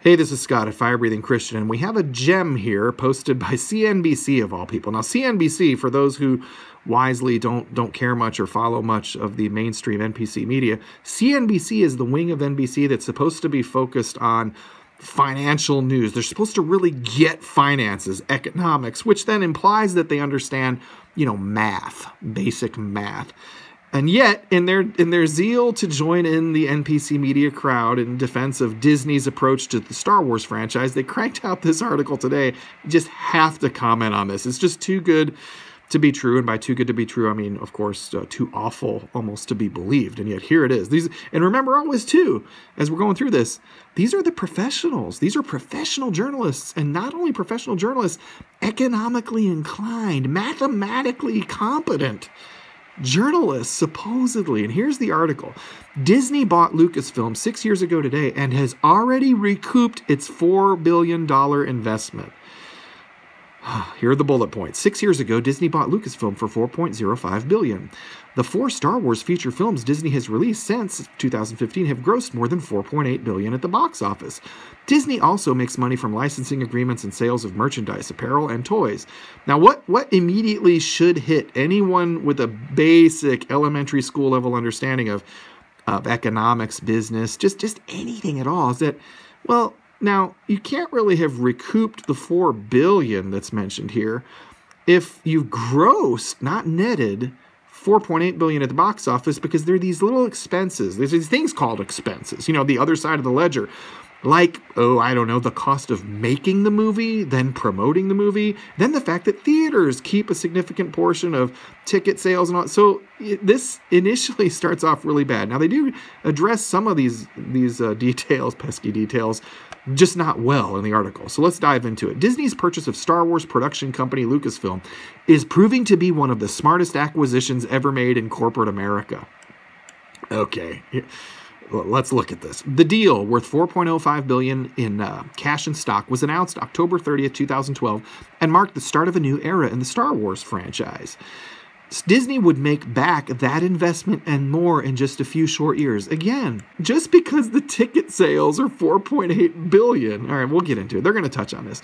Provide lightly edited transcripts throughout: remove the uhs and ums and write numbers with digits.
Hey, this is Scott at Fire Breathing Christian, and we have a gem here posted by CNBC of all people. Now, CNBC, for those who wisely don't care much or follow much of the mainstream NPC media, CNBC is the wing of NBC that's supposed to be focused on financial news. They're supposed to really get finances, economics, which then implies that they understand, math, basic math. And yet, in their zeal to join in the NPC media crowd in defense of Disney's approach to the Star Wars franchise, they cranked out this article today. You just have to comment on this. It's just too good to be true. And by too good to be true, I mean, of course, too awful almost to be believed. And yet here it is. And remember always, too, as we're going through this, these are the professionals. These are professional journalists. And not only professional journalists, economically inclined, mathematically competent journalists, supposedly. And here's the article. Disney bought Lucasfilm 6 years ago today and has already recouped its $4 billion investment. Here are the bullet points. 6 years ago, Disney bought Lucasfilm for $4.05 billion. The 4 Star Wars feature films Disney has released since 2015 have grossed more than $4.8 billion at the box office. Disney also makes money from licensing agreements and sales of merchandise, apparel, and toys. Now, what immediately should hit anyone with a basic elementary school level understanding of economics, business, just anything at all, is that, well, now, you can't really have recouped the $4 billion that's mentioned here if you've grossed, not netted, $4.8 billion at the box office, because there are these little expenses. There's these things called expenses, the other side of the ledger. Like, the cost of making the movie, then promoting the movie, then the fact that theaters keep a significant portion of ticket sales and all. So this initially starts off really bad. Now, they do address some of these details, pesky details, just not well in the article. So let's dive into it. Disney's purchase of Star Wars production company Lucasfilm is proving to be one of the smartest acquisitions ever made in corporate America. Okay. Let's look at this. The deal, worth $4.05 billion in cash and stock, was announced October 30th, 2012, and marked the start of a new era in the Star Wars franchise. Disney would make back that investment and more in just a few short years. Again, just because the ticket sales are $4.8 billion. All right, we'll get into it. They're going to touch on this.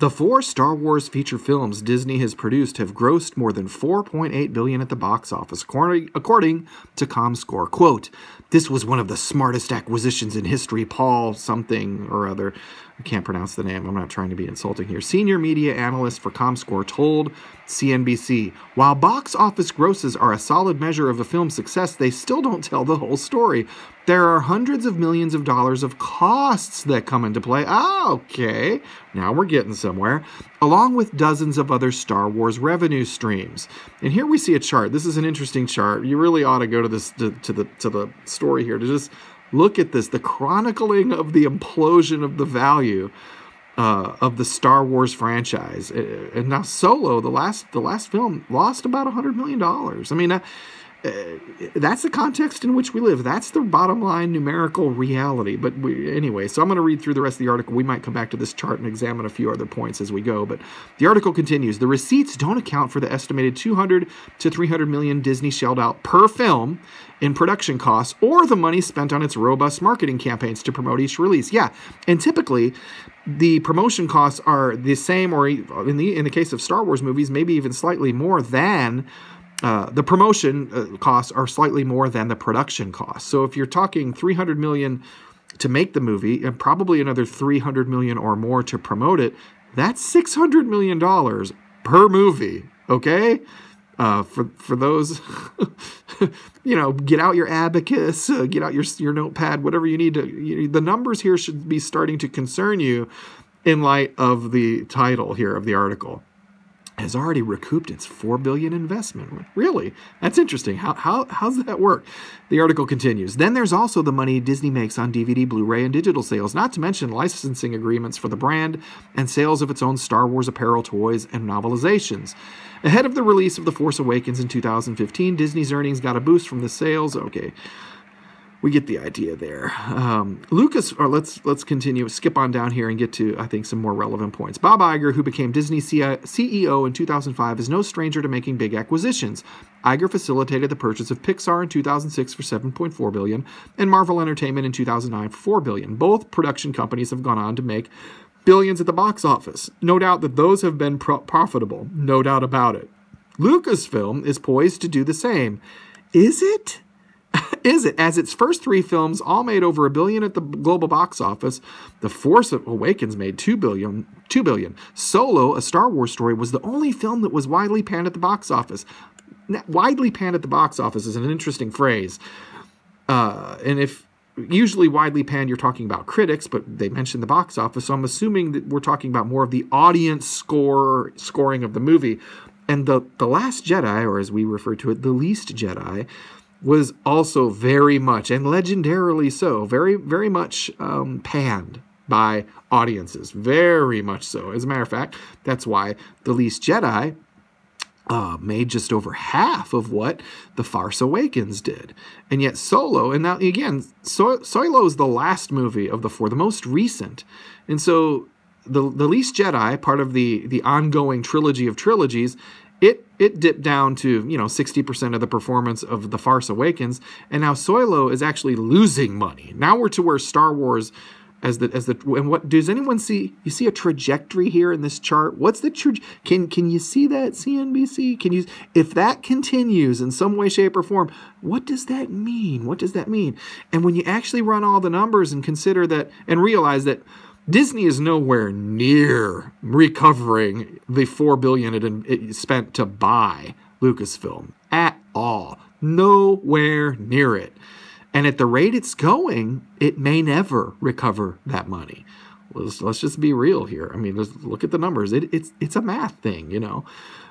The 4 Star Wars feature films Disney has produced have grossed more than $4.8 billion at the box office, according to ComScore. Quote, "This was one of the smartest acquisitions in history," Paul something or other, I can't pronounce the name, I'm not trying to be insulting here, senior media analyst for ComScore told CNBC, "While box office grosses are a solid measure of a film's success, they still don't tell the whole story. There are hundreds of millions of dollars of costs that come into play." Okay, now we're getting somewhere. "Along with dozens of other Star Wars revenue streams." And here we see a chart. This is an interesting chart. You really ought to go to this to the story here to just look at this. The chronicling of the implosion of the value of the Star Wars franchise. And now Solo, the last film, lost about $100 million. I mean, that's the context in which we live. That's the bottom line numerical reality. But anyway, so I'm going to read through the rest of the article. We might come back to this chart and examine a few other points as we go. But the article continues. "The receipts don't account for the estimated $200 to $300 million Disney shelled out per film in production costs, or the money spent on its robust marketing campaigns to promote each release." Yeah, and typically the promotion costs are the same, or in the case of Star Wars movies, maybe even slightly more than the promotion costs are slightly more than the production costs. So if you're talking $300 million to make the movie and probably another $300 million or more to promote it, that's $600 million per movie. Okay. For those, get out your abacus, get out your notepad, whatever you need to. The numbers here should be starting to concern you in light of the title here of the article. Has already recouped its $4 billion investment. Really? That's interesting. How's that work? The article continues. "Then there's also the money Disney makes on DVD, Blu-ray, and digital sales, not to mention licensing agreements for the brand and sales of its own Star Wars apparel, toys, and novelizations. Ahead of the release of The Force Awakens in 2015, Disney's earnings got a boost from the sales." Okay. we get the idea there. Let's continue, skip on down here and get to, I think, some more relevant points. Bob Iger, who became Disney CEO in 2005, is no stranger to making big acquisitions. Iger facilitated the purchase of Pixar in 2006 for $7.4 billion and Marvel Entertainment in 2009 for $4 billion. Both production companies have gone on to make billions at the box office. No doubt that those have been profitable. No doubt about it. Lucasfilm is poised to do the same. Is it? Is it? As its first three films all made over $1 billion at the global box office, The Force Awakens made $2 billion. Solo, a Star Wars story, was the only film that was widely panned at the box office. Now, widely panned at the box office is an interesting phrase. And if usually widely panned, you're talking about critics, but they mentioned the box office, so I'm assuming that we're talking about more of the audience scoring of the movie. And the Last Jedi, or as we refer to it, The Least Jedi, was also very much, and legendarily so, very, very much panned by audiences. Very much so. As a matter of fact, that's why The Least Jedi made just over half of what The Force Awakens did. And yet Solo, and now again, Solo is the last movie of the four, the most recent. And so the Least Jedi, part of the ongoing trilogy of trilogies, it dipped down to 60% of the performance of The Force Awakens, and now Solo is actually losing money. Now we're to where Star Wars, and what does anyone see? You see a trajectory here in this chart? What's the can you see that, CNBC? Can you, if that continues in some way, shape, or form, what does that mean? What does that mean? And when you actually run all the numbers and consider that and realize that Disney is nowhere near recovering the $4 billion it spent to buy Lucasfilm at all. Nowhere near it. And at the rate it's going, it may never recover that money. Let's just be real here. I mean, look at the numbers. It's a math thing,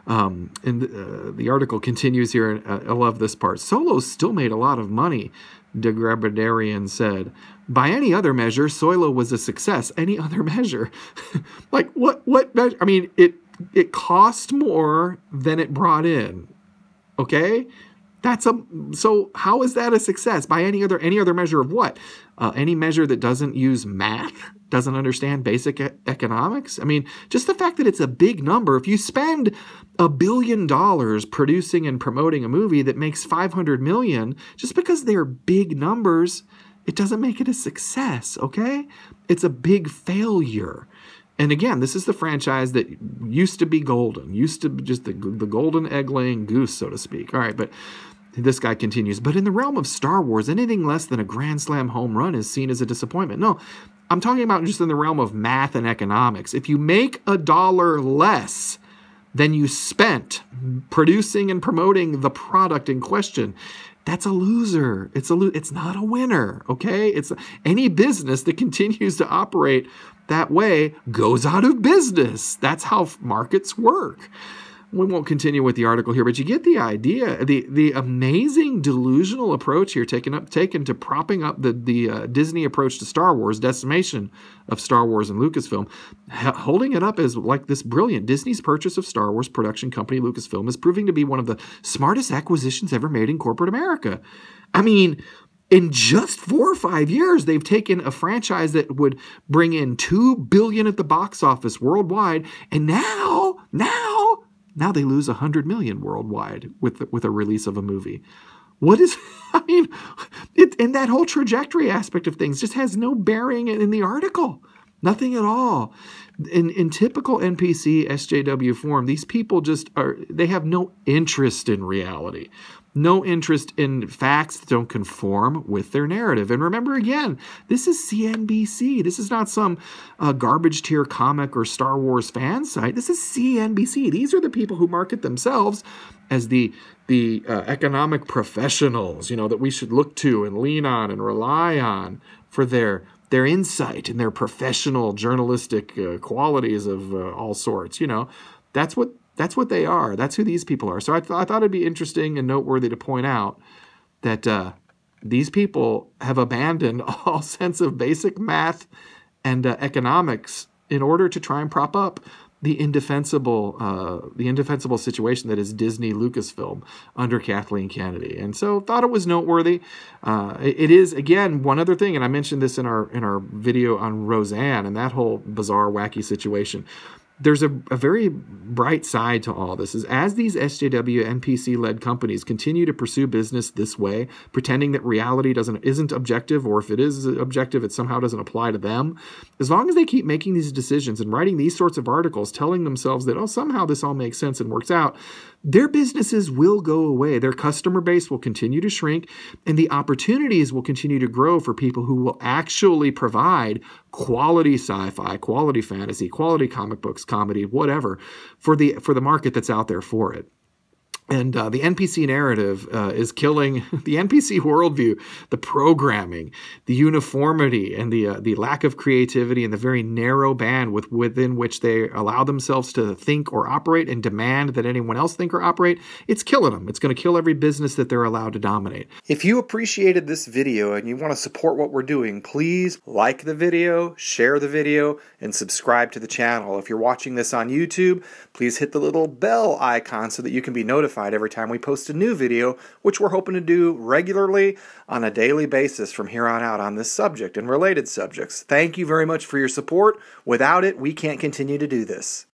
And the article continues here, and I love this part. Solo still made a lot of money, De Grabadarian said. By any other measure, Solo was a success. Any other measure? Like, what measure? I mean, it cost more than it brought in. Okay? So how is that a success? By any other measure of what? Any measure that doesn't use math, doesn't understand basic economics? I mean, just the fact that it's a big number. If you spend $1 billion producing and promoting a movie that makes $500 million, just because they're big numbers, it doesn't make it a success, okay? It's a big failure. And again, this is the franchise that used to be golden, used to be just the golden egg-laying goose, so to speak. All right, but this guy continues. But in the realm of Star Wars, anything less than a Grand Slam home run is seen as a disappointment. No, I'm talking about just in the realm of math and economics. If you make $1 less than you spent producing and promoting the product in question, that's a loser. It's not a winner, okay? It's any business that continues to operate that way goes out of business. That's how markets work. We won't continue with the article here, but you get the idea. The amazing delusional approach here taken to propping up the Disney approach to Star Wars, decimation of Star Wars and Lucasfilm, holding it up as like this brilliant. Disney's purchase of Star Wars production company Lucasfilm is proving to be one of the smartest acquisitions ever made in corporate America. I mean, in just 4 or 5 years, they've taken a franchise that would bring in $2 billion at the box office worldwide, and now they lose $100 million worldwide with a release of a movie. What is, I mean, and that whole trajectory aspect of things just has no bearing in the article. Nothing at all. In typical NPC SJW form, these people they have no interest in reality. No interest in facts that don't conform with their narrative. And remember, again, this is CNBC. This is not some garbage tier comic or Star Wars fan site. This is CNBC. These are the people who market themselves as the economic professionals, that we should look to and lean on and rely on for their insight and their professional journalistic qualities of all sorts. That's what they are. That's who these people are. So I thought it'd be interesting and noteworthy to point out that these people have abandoned all sense of basic math and economics in order to try and prop up the indefensible situation that is Disney Lucasfilm under Kathleen Kennedy. And so thought it was noteworthy. It is, again, one other thing, and I mentioned this in our video on Roseanne and that whole bizarre, wacky situation. There's a very bright side to all this, is as these SJW NPC-led companies continue to pursue business this way, pretending that reality isn't objective, or if it is objective, it somehow doesn't apply to them. As long as they keep making these decisions and writing these sorts of articles, telling themselves that, oh, somehow this all makes sense and works out, their businesses will go away. Their customer base will continue to shrink, and the opportunities will continue to grow for people who will actually provide quality sci-fi, quality fantasy, quality comic books, comedy, whatever, for the market that's out there for it. And the NPC narrative is killing the NPC worldview, the programming, the uniformity, and the lack of creativity, and the very narrow band within which they allow themselves to think or operate and demand that anyone else think or operate. It's killing them. It's going to kill every business that they're allowed to dominate. If you appreciated this video and you want to support what we're doing, please like the video, share the video, and subscribe to the channel. If you're watching this on YouTube, please hit the little bell icon so that you can be notified every time we post a new video, which we're hoping to do regularly on a daily basis from here on out on this subject and related subjects. Thank you very much for your support. Without it, we can't continue to do this.